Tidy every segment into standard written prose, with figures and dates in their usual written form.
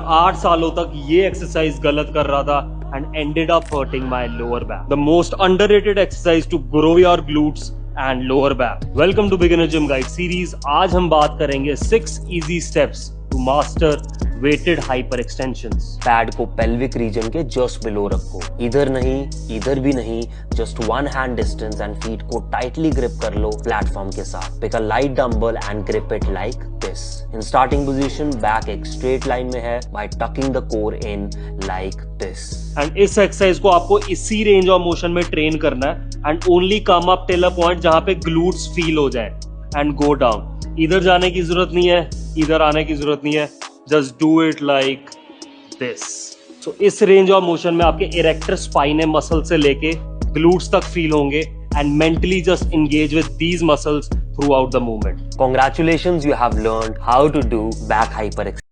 8 सालों तक ये एक्सरसाइज गलत कर रहा था and ended up hurting my lower back. The most underrated exercise to grow your glutes and lower back. Welcome to beginner gym guide series. आज हम बात करेंगे 6 easy steps to master weighted hyperextensions. Pad को pelvic region के just below रखो, इधर नहीं इधर भी नहीं, just 1 hand distance and feet को टाइटली ग्रिप कर लो प्लेटफॉर्म के साथ। Pick a light dumbbell and grip it like this. In starting position back एक स्ट्रेट लाइन में है by tucking the core in like this. And इस exercise को आपको इसी रेंज ऑफ मोशन में ट्रेन करना है and only come up till a point जहां पे ग्लूट्स फील हो जाए एंड गो डाउन। इधर जाने की जरूरत नहीं है, इधर आने की जरूरत नहीं है, just do it like this. So इस रेंज ऑफ मोशन में आपके इरेक्टर स्पाइन मसल से लेके ग्लूट्स तक फील होंगे and mentally just engage with these muscles through out the movement. Congratulations, you have learned how to do back hyper extension.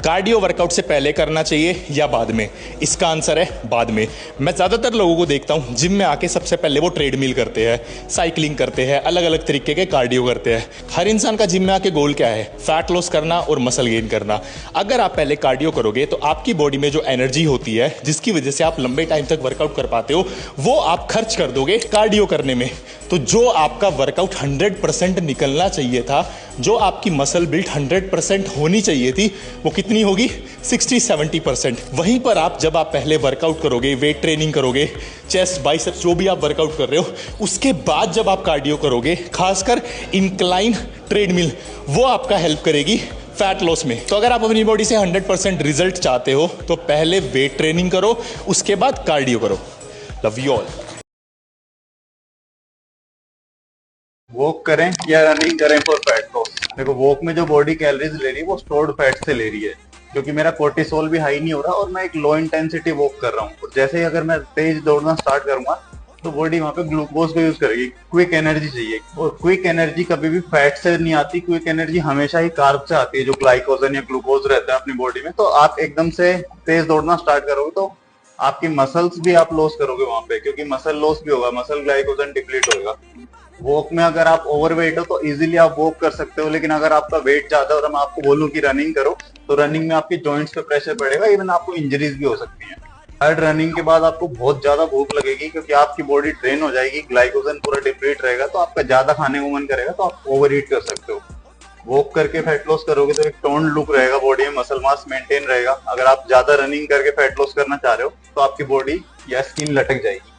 Cardio workout से पहले करना चाहिए या बाद में? इसका आंसर है बाद में। मैं ज़्यादातर लोगों को देखता हूँ जिम में आके सबसे पहले वो ट्रेडमिल करते हैं, साइकिलिंग करते हैं, अलग अलग तरीके के कार्डियो करते हैं। हर इंसान का जिम में आके गोल क्या है? फैट लॉस करना और मसल गेन करना। अगर आप पहले कार्डियो करोगे तो आपकी बॉडी में जो एनर्जी होती है जिसकी वजह से आप लंबे टाइम तक वर्कआउट कर पाते हो वो आप खर्च कर दोगे कार्डियो करने में। तो जो आपका वर्कआउट 100% निकलना चाहिए था, जो आपकी मसल बिल्ड 100% होनी चाहिए थी, वो कितनी होगी? 60-70%। वहीं पर आप जब आप पहले वर्कआउट करोगे, वेट ट्रेनिंग करोगे, चेस्ट बाइसेप्स जो भी आप वर्कआउट कर रहे हो, उसके बाद जब आप कार्डियो करोगे, खासकर इंक्लाइन ट्रेडमिल, वो आपका हेल्प करेगी फैट लॉस में। तो अगर आप अपनी बॉडी से 100% रिजल्ट चाहते हो तो पहले वेट ट्रेनिंग करो, उसके बाद कार्डियो करो। Love you all. वॉक करें या रनिंग करें फॉर फैट लॉस? देखो, वॉक में जो बॉडी कैलोरीज ले रही है वो स्टोर्ड फैट से ले रही है, क्योंकि मेरा कोर्टिसोल भी हाई नहीं हो रहा और मैं एक लो इंटेंसिटी वॉक कर रहा हूँ। और जैसे ही अगर मैं तेज दौड़ना स्टार्ट करूंगा तो बॉडी वहां पे ग्लूकोज को यूज करेगी। क्विक एनर्जी चाहिए, और क्विक एनर्जी कभी भी फैट से नहीं आती। क्विक एनर्जी हमेशा ही कार्ब से आती है, जो ग्लाइकोजन या ग्लूकोज रहता है अपनी बॉडी में। तो आप एकदम से तेज दौड़ना स्टार्ट करोगे तो आपकी मसल्स भी आप लॉस करोगे वहां पे, क्योंकि मसल लॉस भी होगा, मसल ग्लाइकोजन डिप्लीट होगा। वॉक में अगर आप ओवरवेट हो तो इजीली आप वॉक कर सकते हो, लेकिन अगर आपका वेट ज्यादा है और मैं आपको बोलूं कि रनिंग करो तो रनिंग में आपके जॉइंट्स पे प्रेशर पड़ेगा, इवन आपको इंजरीज भी हो सकती हैं। हर रनिंग के बाद आपको बहुत ज्यादा भूख लगेगी, क्योंकि आपकी बॉडी ड्रेन हो जाएगी, ग्लाइकोजन पूरा डिप्लीट रहेगा, तो आपका ज्यादा खाने को मन करेगा, तो आप ओवर ईट कर सकते हो। वॉक करके फैट लॉस करोगे तो एक टोन्ड लुक रहेगा बॉडी में, मसल मास मेंटेन रहेगा। अगर आप ज्यादा रनिंग करके फैट लॉस करना चाह रहे हो तो आपकी बॉडी या स्किन लटक जाएगी।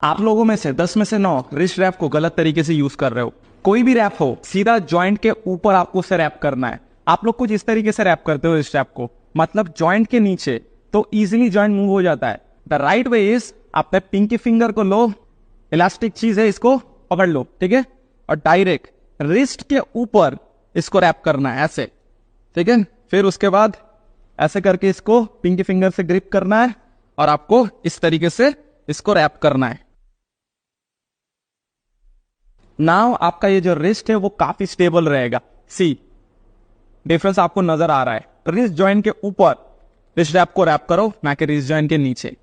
आप लोगों में से 10 में से 9 रिस्ट रैप को गलत तरीके से यूज कर रहे हो। कोई भी रैप हो, सीधा जॉइंट के ऊपर आपको उसे रैप करना है। आप लोग कुछ इस तरीके से रैप करते हो रिस्ट रैप को, मतलब जॉइंट के नीचे, तो इजीली जॉइंट मूव हो जाता है। द राइट वे इज, अपने पिंकी फिंगर को लो, इलास्टिक चीज है इसको पकड़ लो, ठीक है, और डायरेक्ट रिस्ट के ऊपर इसको रैप करना है ऐसे, ठीक है। फिर उसके बाद ऐसे करके इसको पिंकी फिंगर से ग्रिप करना है और आपको इस तरीके से इसको रैप करना है। नाउ आपका ये जो रिस्ट है वो काफी स्टेबल रहेगा। सी डिफरेंस आपको नजर आ रहा है? रिस्ट जॉइंट के ऊपर रिस्ट रैप को रैप करो, ना कि रिस्ट जॉइंट के नीचे।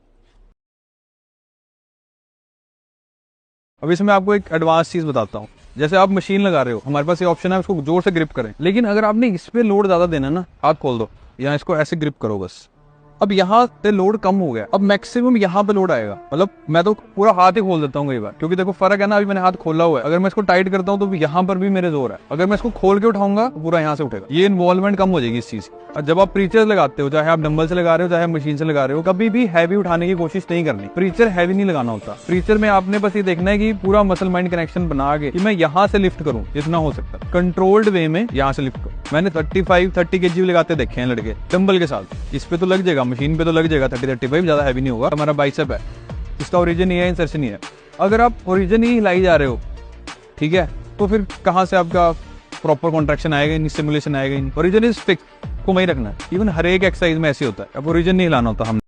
अब इसमें आपको एक एडवांस चीज बताता हूँ। जैसे आप मशीन लगा रहे हो, हमारे पास ये ऑप्शन है उसको जोर से ग्रिप करें, लेकिन अगर आपने इस पे लोड ज्यादा देना ना, हाथ खोल दो, यहाँ इसको ऐसे ग्रिप करो बस। अब यहाँ से लोड कम हो गया, अब मैक्सिमम यहाँ पे लोड आएगा। मतलब मैं तो पूरा हाथ ही खोल देता हूँ कई बार, क्योंकि देखो फर्क है ना, अभी मैंने हाथ खोला हुआ है, अगर मैं इसको टाइट करता हूँ तो यहाँ पर भी मेरे जोर है, अगर मैं इसको खोल के उठाऊंगा तो पूरा यहाँ से उठेगा। ये इन्वॉल्वमेंट कम हो जाएगी इस चीज। और जब आप प्रीचर लगाते हो, चाहे आप डंबल से लगा रहे हो चाहे मशीन से लगा रहे हो, कभी भी हैवी उठाने की कोशिश नहीं करनी। प्रीचर हैवी नहीं लगाना होता। प्रीचर में आपने बस ये देखना है कि पूरा मसल माइंड कनेक्शन बना के कि मैं यहाँ से लिफ्ट करूँ जितना हो सकता है, कंट्रोल्ड वे में यहाँ से लिफ्ट करूँ। मैंने 30 kg लगाते देखे हैं लड़के डंबल के साथ। इस पे तो लग जाएगा, मशीन पे तो लग जाएगा 30-35, ज्यादा हैवी नहीं होगा। हमारा बाइसेप है, इसका ओरिजिन ही है, इंसर्शन ही है। अगर आप ओरिजिन ही हिलाई जा रहे हो, ठीक है, तो फिर कहाँ से आपका प्रॉपर कॉन्ट्रैक्शन आएगा ही नहीं, स्टिमुलेशन आएगा ही नहीं। ओरिजिन इज फिक्स को वही रखना है। इवन हर एक एक्सरसाइज में ऐसे होता है, अब ओरिजिन नहीं हिलाना होता हमने।